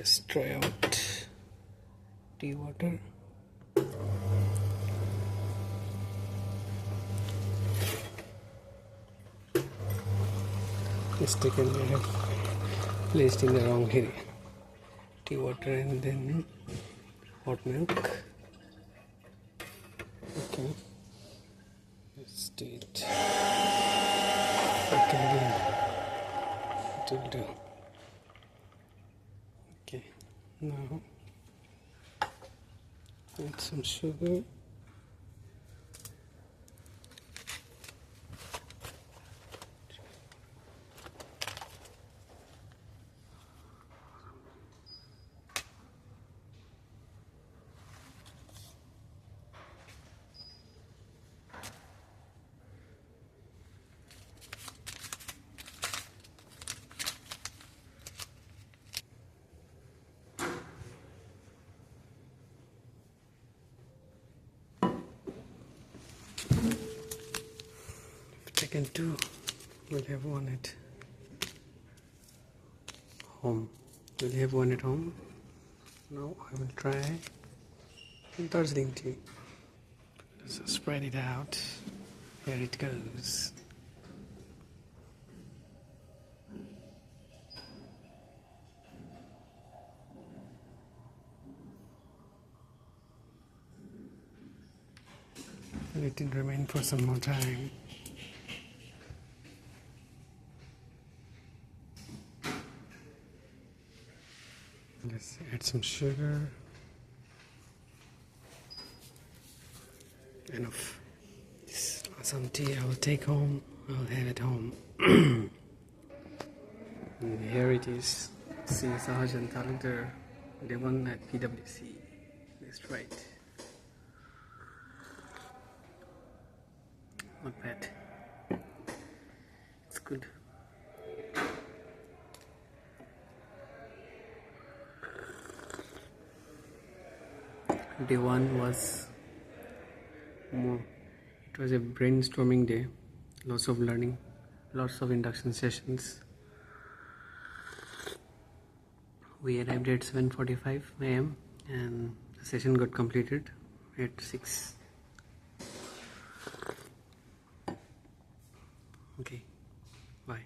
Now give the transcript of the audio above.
Just try out tea water. Mistakenly I have placed in the wrong area. Tea water and then hot milk. Okay, let's do it. Okay, it will do. Okay, now add some sugar. Second two, we'll have one at home. We'll have one at home. Now I will try Darjeeling tea. So spread it out. Here it goes. Let it remain for some more time. Let's add some sugar. Enough. This awesome tea I will take home. I'll have it home. And here it is. See Sahajan Talukdar, Devon at PwC. That's right. Not bad. It's good. Day one was more. It was a brainstorming day. Lots of learning, lots of induction sessions. We arrived at 7:45 a.m. and the session got completed at 6. Okay, bye.